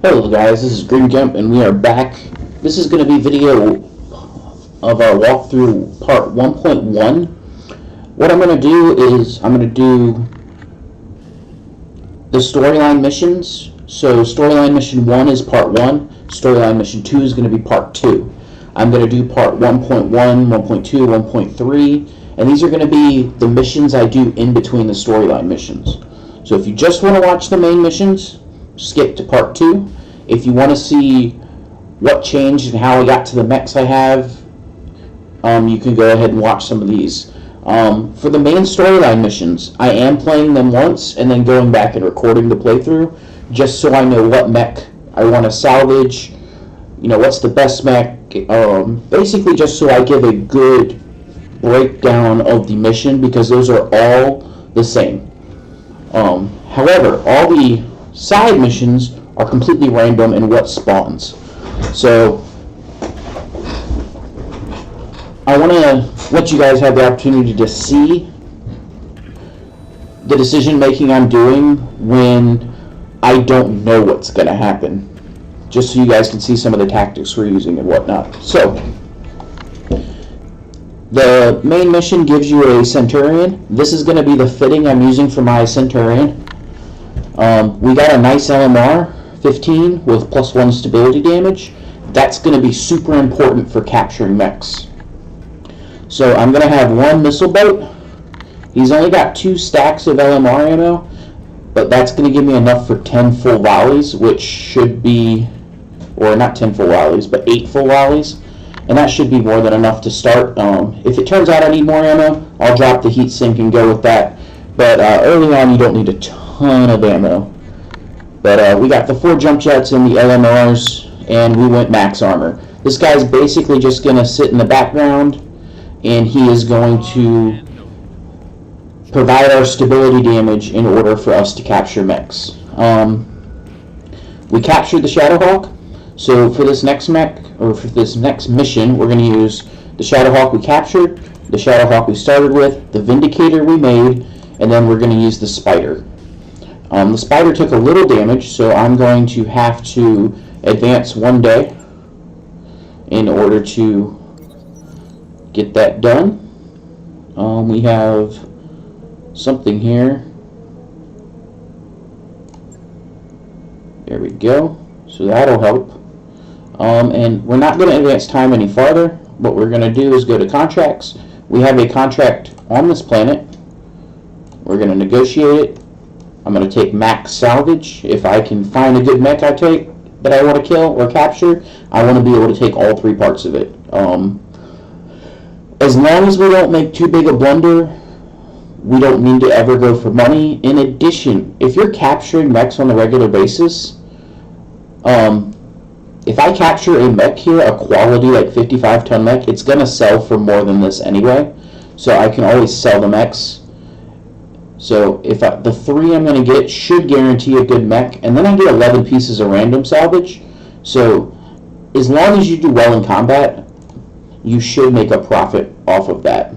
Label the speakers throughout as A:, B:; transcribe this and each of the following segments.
A: Hello guys, this is Green Jump and we are back. This is going to be video of our walkthrough part 1.1. What I'm going to do is I'm going to do the storyline missions. So storyline mission 1 is part 1, storyline mission 2 is going to be part 2. I'm going to do part 1.1, 1.2, 1.3, and these are going to be the missions I do in between the storyline missions. So if you just want to watch the main missions, skip to part 2. If you want to see what changed and how I got to the mechs I have, you can go ahead and watch some of these. For the main storyline missions, I am playing them once and then going back and recording the playthrough just so I know what mech I want to salvage, you know, what's the best mech, basically just so I give a good breakdown of the mission because those are all the same. However, all the side missions are completely random in what spawns. So I want to let you guys have the opportunity to see the decision making I'm doing when I don't know what's going to happen, just so you guys can see some of the tactics we're using and whatnot. So the main mission gives you a Centurion. This is going to be the fitting I'm using for my Centurion. We got a nice LMR 15 with +1 stability damage. That's going to be super important for capturing mechs. So I'm going to have one missile boat. He's only got 2 stacks of LMR ammo, but that's going to give me enough for 10 full volleys, which should be, or not 10 full volleys, but 8 full volleys. And that should be more than enough to start. If it turns out I need more ammo, I'll drop the heat sink and go with that. But early on, you don't need a ton of ammo. But we got the 4 jump jets and the LMRs, and we went max armor. This guy's basically just going to sit in the background, and he is going to provide our stability damage in order for us to capture mechs. We captured the Shadowhawk. So for this next mech, or for this next mission, we're going to use the Shadowhawk we captured, the Shadowhawk we started with, the Vindicator we made, and then we're going to use the Spider. The Spider took a little damage, so I'm going to have to advance 1 day in order to get that done. We have something here. There we go. So that'll help. And we're not going to advance time any farther. What we're going to do is go to contracts. We have a contract on this planet. We're going to negotiate it. I'm going to take max salvage. If I can find a good mech that I want to kill or capture, I want to be able to take all 3 parts of it. As long as we don't make too big a blunder, we don't need to ever go for money. In addition, if you're capturing mechs on a regular basis, if I capture a mech here, a quality like 55-ton mech, it's going to sell for more than this anyway. So I can always sell the mechs. So if the 3 I'm going to get should guarantee a good mech. And then I get 11 pieces of random salvage. So as long as you do well in combat, you should make a profit off of that.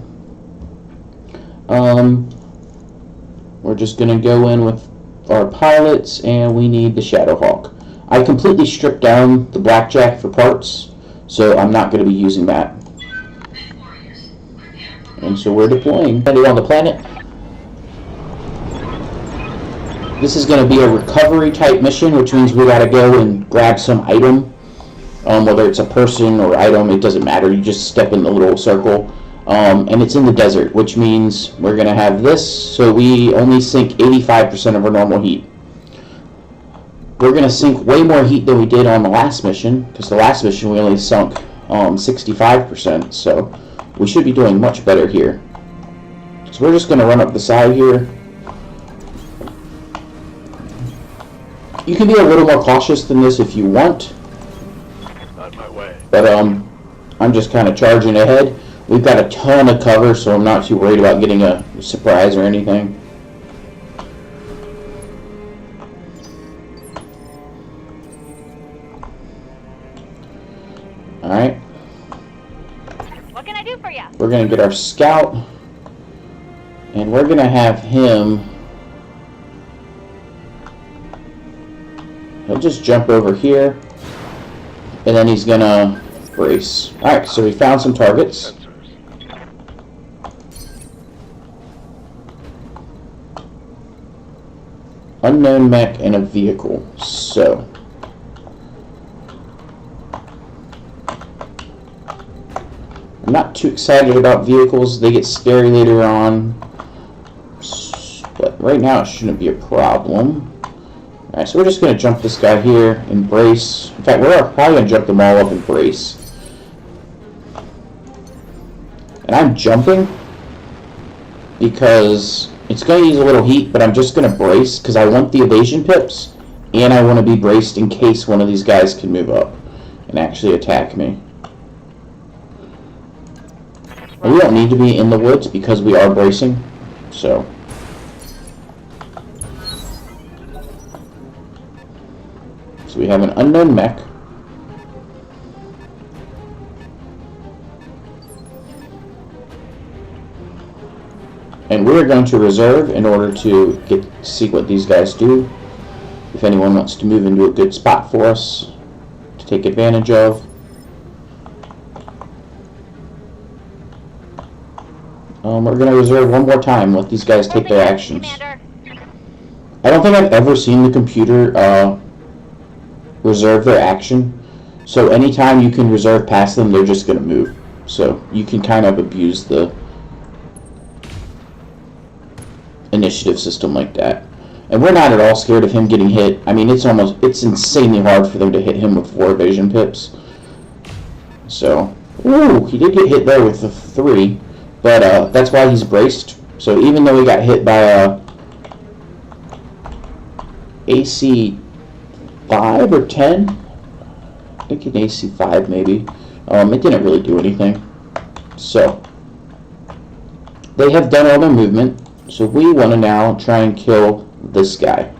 A: We're just going to go in with our pilots, and we need the Shadowhawk. I completely stripped down the Blackjack for parts, so I'm not going to be using that. And so we're deploying. On the planet. This is going to be a recovery type mission, which means we got to go and grab some item. Whether it's a person or item, it doesn't matter. You just step in the little circle. And it's in the desert, which means we're going to have this, so we only sink 85% of our normal heat. We're going to sink way more heat than we did on the last mission, because the last mission we only sunk 65%, so we should be doing much better here. So we're just going to run up the side here. You can be a little more cautious than this if you want,
B: Not my way.
A: but I'm just kind of charging ahead. We've got a ton of cover, so I'm not too worried about getting a surprise or anything. Alright.
C: What can I do for you?
A: We're going to get our scout, and we're going to have him He'll just jump over here, and then he's gonna brace. Alright, so we found some targets.
B: Sensors.
A: Unknown mech and a vehicle. So I'm not too excited about vehicles. They get scary later on. But right now it shouldn't be a problem. Alright, so we're just going to jump this guy here and brace. In fact, we're probably going to jump them all up and brace. And I'm jumping because it's going to use a little heat, but I'm just going to brace because I want the evasion pips, and I want to be braced in case one of these guys can move up and actually attack me. And we don't need to be in the woods because we are bracing, so... So we have an unknown mech. And we're going to reserve in order to see what these guys do. If anyone wants to move into a good spot for us to take advantage of. We're going to reserve one more time, let these guys take their actions.
C: Commander.
A: I don't think I've ever seen the computer reserve their action. So anytime you can reserve past them, they're just going to move. So you can kind of abuse the initiative system like that. And we're not at all scared of him getting hit. I mean, it's insanely hard for them to hit him with 4 evasion pips. So, ooh, he did get hit there with the 3, but that's why he's braced. So even though he got hit by a AC 5 or 10, I think an AC 5 maybe, it didn't really do anything. So, they have done all their movement. So we want to now try and kill this guy.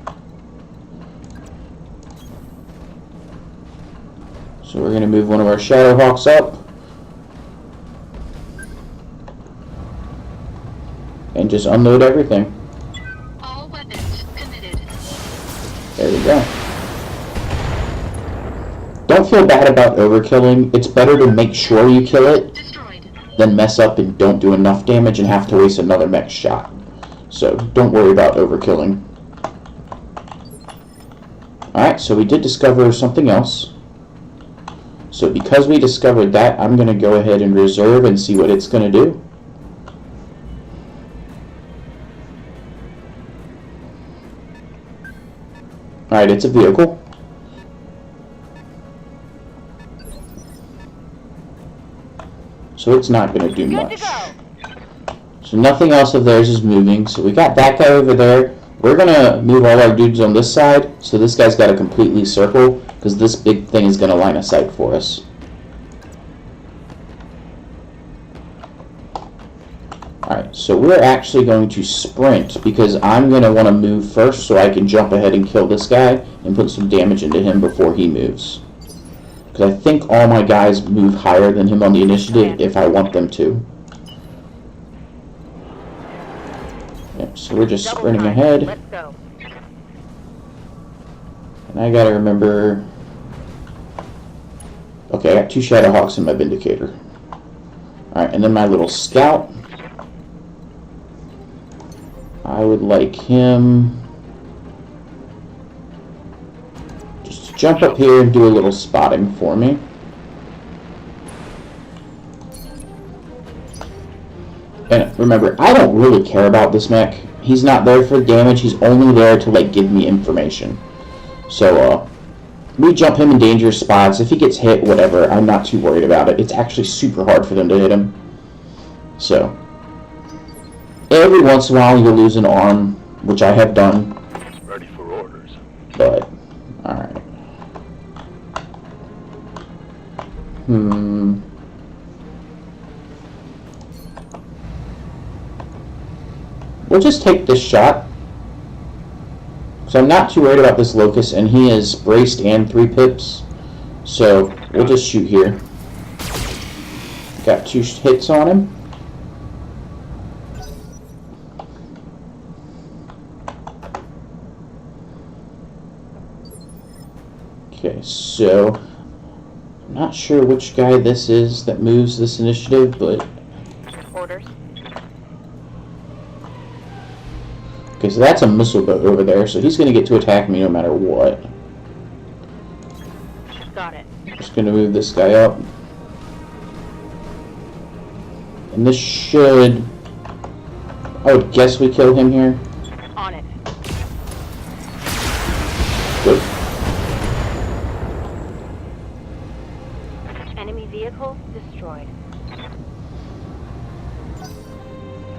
A: So we're going to move one of our Shadowhawks up. And just unload everything.
D: All weapons committed.
A: There we go. Don't feel bad about overkilling. It's better to make sure you kill it
D: Destroyed.
A: than mess up and don't do enough damage and have to waste another mech shot. So don't worry about overkilling. Alright, so we did discover something else. So because we discovered that, I'm going to go ahead and reserve and see what it's going to do. Alright, it's a vehicle. So it's not going to do
C: Good
A: much.
C: to go.
A: So nothing else of theirs is moving. So we got that guy over there. We're going to move all our dudes on this side. So this guy's got to completely circle because this big thing is going to line of sight for us. Alright, so we're actually going to sprint because I'm going to want to move first so I can jump ahead and kill this guy and put some damage into him before he moves. Because I think all my guys move higher than him on the initiative if I want them to. Yep, so we're just
C: Double
A: sprinting
C: time.
A: ahead.
C: Let's go.
A: And I gotta remember... Okay, I got 2 Shadowhawks in my Vindicator. Alright, and then my little scout. I would like him just to jump up here and do a little spotting for me. And remember, I don't really care about this mech. He's not there for damage, he's only there to like give me information. So we jump him in dangerous spots. If he gets hit, whatever, I'm not too worried about it. It's actually super hard for them to hit him. So every once in a while you'll lose an arm, which I have done.
B: Ready for orders.
A: But, alright. We'll just take this shot. So I'm not too worried about this Locust, and he is braced and 3 pips. So we'll just shoot here. Got 2 hits on him. Okay, so I'm not sure which guy this is that moves this initiative, but
C: Orders.
A: okay, so that's a missile boat over there, so he's going to get to attack me no matter what.
C: Got it.
A: Just going to move this guy up. And this should... I would guess we kill him here.
C: On it.
A: Good.
C: Enemy vehicle destroyed.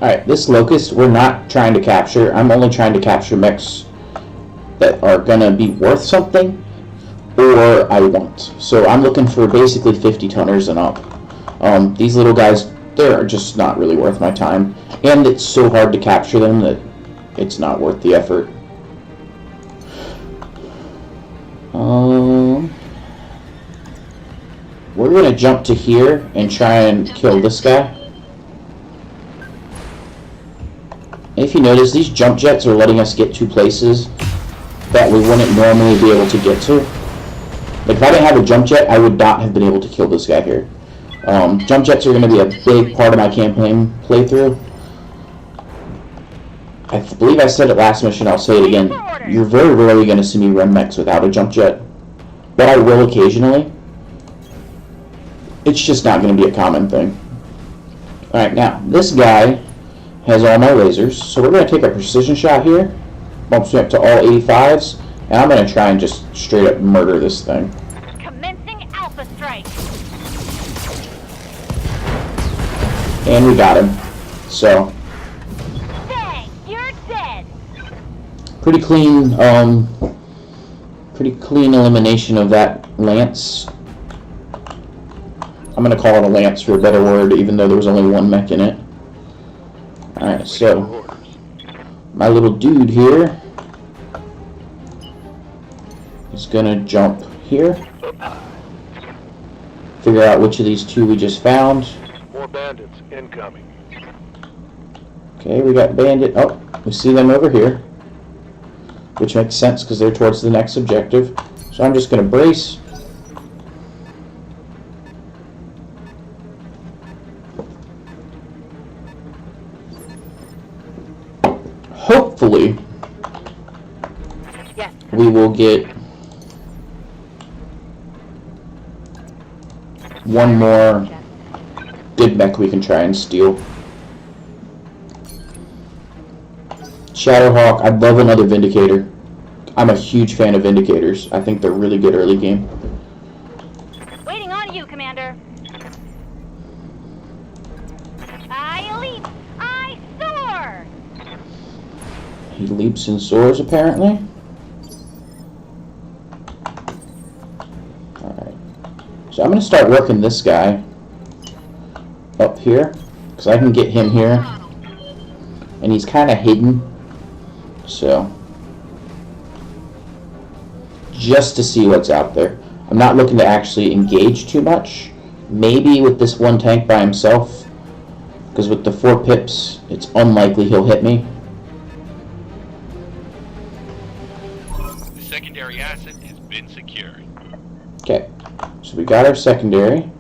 A: Alright, this Locust we're not trying to capture. I'm only trying to capture mechs that are going to be worth something, or I want. So I'm looking for basically 50 tonners and up. These little guys, they're just not really worth my time. And it's so hard to capture them that it's not worth the effort. We're going to jump to here and try and kill this guy. If you notice, these jump jets are letting us get to places that we wouldn't normally be able to get to. Like, if I didn't have a jump jet, I would not have been able to kill this guy here. Jump jets are going to be a big part of my campaign playthrough. I believe I said it last mission, I'll say it again. You're very rarely going to see me run mechs without a jump jet. But I will occasionally. It's just not going to be a common thing. Alright, now, this guy has all my lasers, so we're going to take a precision shot here. Bumps me up to all 85s, and I'm going to try and just straight up murder this thing.
C: Commencing alpha strike.
A: And we got him. So,
C: Dang, you're dead.
A: pretty clean elimination of that Lance. I'm going to call it a Lance for a better word, even though there was only one mech in it. Alright, so my little dude here is going to jump here. Figure out which of these two we just found.
B: More bandits incoming.
A: Okay, we got bandit. Oh, we see them over here. Which makes sense because they're towards the next objective. So I'm just going to brace. Hopefully,
C: Yes.
A: we will get one more good mech we can try and steal. Shadowhawk, I'd love another Vindicator. I'm a huge fan of Vindicators. I think they're really good early game.
C: Waiting on you, Commander. I leap. I soar.
A: He leaps and soars, apparently. Alright. So I'm going to start working this guy up here, because I can get him here. And he's kind of hidden. So, just to see what's out there. I'm not looking to actually engage too much. Maybe with this one tank by himself, because with the 4 pips, it's unlikely he'll hit me.
E: The secondary asset has been secured.
A: Okay, so we got our secondary.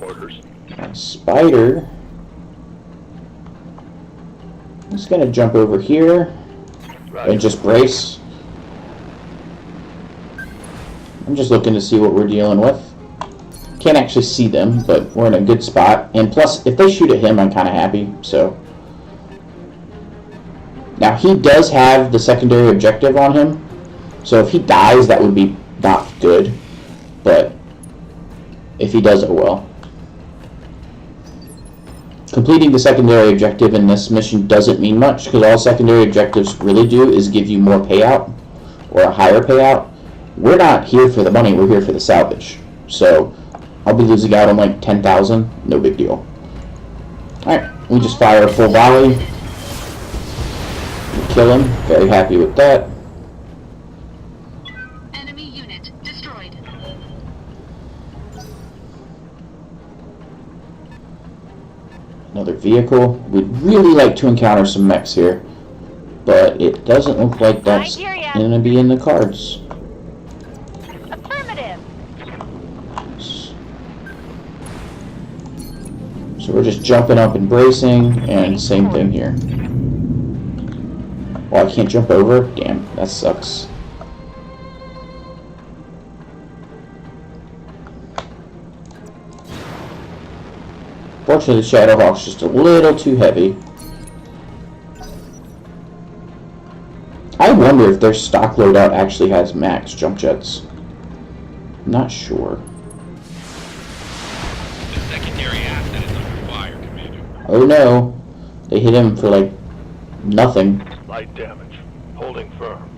B: Orders.
A: Spider is going to jump over here and just brace. I'm just looking to see what we're dealing with. Can't actually see them, but we're in a good spot. And plus, if they shoot at him, I'm kind of happy. So now he does have the secondary objective on him. So if he dies, that would be not good. But if he does, oh well. Completing the secondary objective in this mission doesn't mean much, because all secondary objectives really do is give you more payout, or a higher payout. We're not here for the money, we're here for the salvage. So, I'll be losing out on like 10,000, no big deal. Alright, we just fire a full volley. We kill him, very happy with that.
D: Enemy unit destroyed.
A: Another vehicle. We'd really like to encounter some mechs here, but it doesn't look like
C: I
A: that's
C: hear ya.
A: gonna be in the cards.
C: Affirmative.
A: So we're just jumping up and bracing, and same thing here. Oh, I can't jump over? Damn, that sucks. Fortunately, the Shadowhawk's just a little too heavy. I wonder if their stock loadout actually has max jump jets. I'm not sure.
E: The secondary asset is under fire, Commander.
A: Oh no, they hit him for like nothing.
B: Light damage. Holding firm.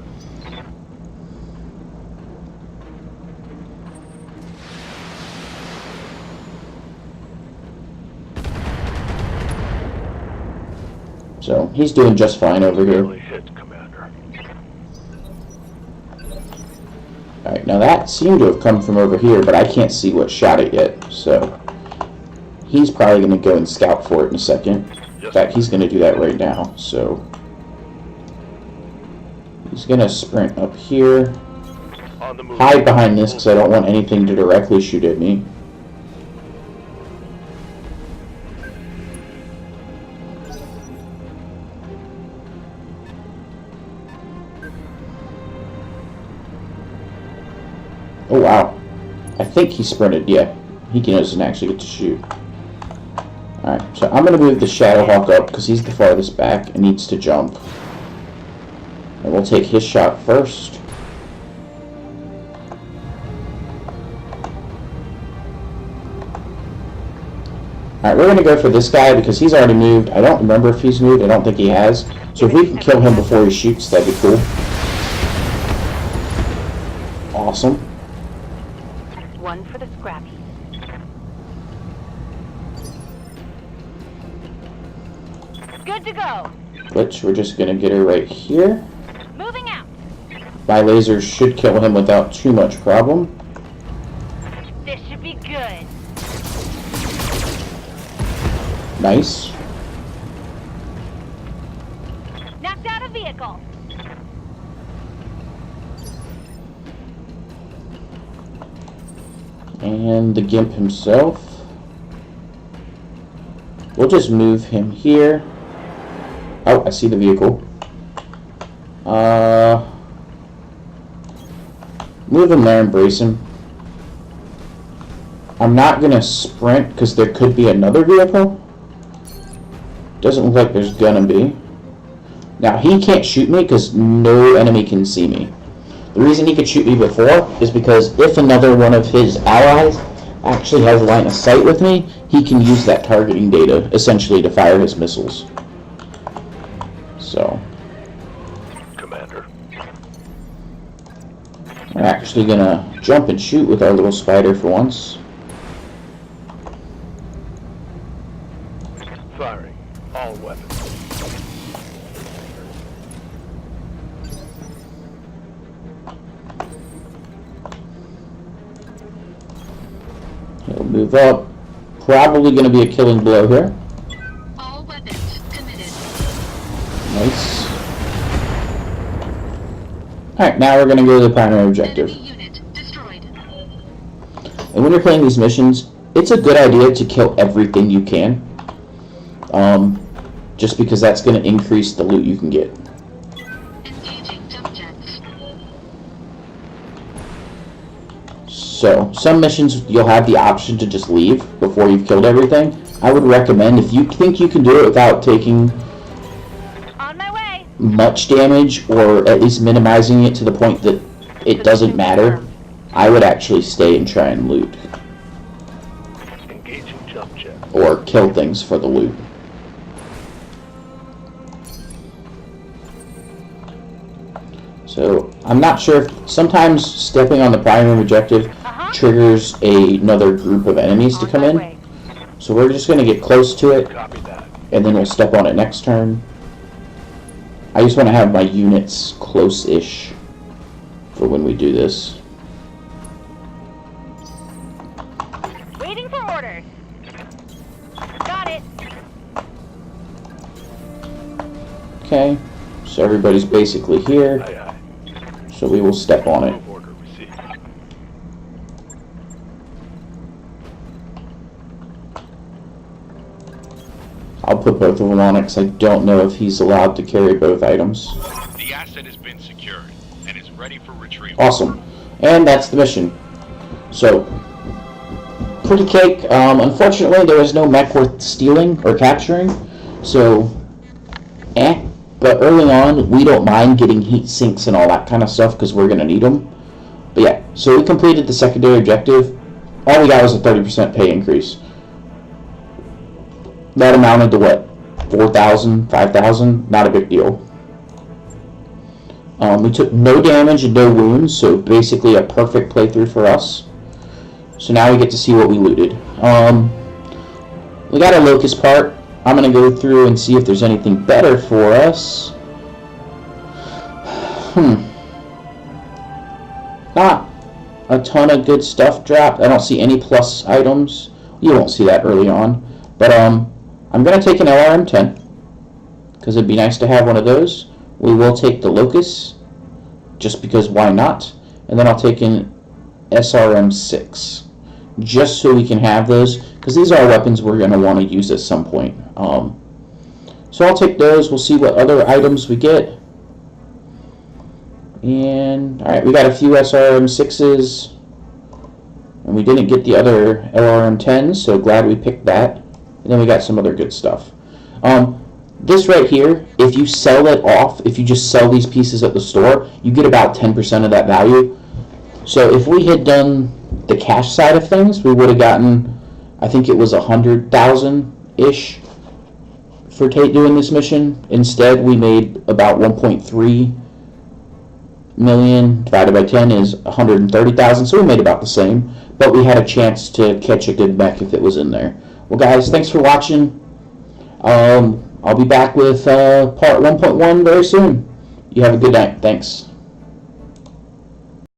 A: So he's doing just fine over here.
B: Barely hit, Commander.
A: Alright, now that seemed to have come from over here, but I can't see what shot it yet, so he's probably going to go and scout for it in a second. In fact, he's going to do that right now, so he's going to sprint up here,
B: On the move.
A: hide behind this because I don't want anything to directly shoot at me. Oh wow, I think he sprinted, yeah. He doesn't actually get to shoot. Alright, so I'm going to move the Shadowhawk up because he's the farthest back and needs to jump. And we'll take his shot first. Alright, we're going to go for this guy because he's already moved. I don't remember if he's moved. I don't think he has. So if we can kill him before he shoots, that'd be cool. Awesome.
C: One for the scrap heap. Good to go.
A: Which we're just going to get her right here.
C: Moving out.
A: My lasers should kill him without too much problem.
C: This should be good.
A: Nice.
C: Knocked out a vehicle.
A: And the Gimp himself. We'll just move him here. Oh, I see the vehicle. Move him there and brace him. I'm not gonna sprint because there could be another vehicle. Doesn't look like there's gonna be. Now he can't shoot me because no enemy can see me. The reason he could shoot me before is because if another one of his allies actually has a line of sight with me, he can use that targeting data essentially to fire his missiles. So
B: Commander.
A: we're actually gonna jump and shoot with our little spider for once.
B: Firing. All weapons.
A: He'll move up. Probably gonna be a killing blow here.
D: All weapons committed.
A: Nice. Alright, now we're gonna go to the primary objective.
D: Enemy unit destroyed.
A: And when you're playing these missions, it's a good idea to kill everything you can. Just because that's going to increase the loot you can get.
D: Engaging jump jets.
A: So, some missions you'll have the option to just leave before you've killed everything. I would recommend, if you think you can do it without taking
C: On my way.
A: much damage, or at least minimizing it to the point that it doesn't matter, I would actually stay and try and loot.
B: Engaging jump jet.
A: Or kill things for the loot. So, I'm not sure if sometimes stepping on the primary objective triggers another group of enemies to
C: On
A: come
C: my
A: in.
C: way.
A: So we're just going to get close to it,
B: Copy that.
A: and then we'll step on it next turn. I just want to have my units close-ish for when we do this.
C: Waiting for orders. Got it.
A: Okay, so everybody's basically here.
B: Aye, aye.
A: So we will step on it.
B: Move order received.
A: I'll put both of them on it because I don't know if he's allowed to carry both items.
E: The asset has been secured and is ready for retrieval.
A: Awesome. And that's the mission. So, pretty cake. Unfortunately, there was no mech worth stealing or capturing. So, But early on, we don't mind getting heat sinks and all that kind of stuff because we're going to need them. But yeah, so we completed the secondary objective. All we got was a 30% pay increase. That amounted to what? 4,000, 5,000? Not a big deal. We took no damage and no wounds, so basically a perfect playthrough for us. So now we get to see what we looted. We got a locust part. I'm going to go through and see if there's anything better for us. Not a ton of good stuff dropped. I don't see any plus items. You won't see that early on. But I'm going to take an LRM-10 because it'd be nice to have one of those. We will take the locust just because why not? And then I'll take an SRM-6 just so we can have those because these are weapons we're going to want to use at some point. So I'll take those. We'll see what other items we get. And alright, we got a few SRM-6s. And we didn't get the other LRM-10s, so glad we picked that. And then we got some other good stuff. This right here, if you sell it off, if you just sell these pieces at the store, you get about 10% of that value. So if we had done the cash side of things, we would have gotten, I think it was 100,000-ish for doing this mission. Instead, we made about 1.3 million divided by 10 is 130,000, so we made about the same, but we had a chance to catch a good mech if it was in there. Well guys, thanks for watching. I'll be back with part 1.1 very soon. You have a good night. Thanks.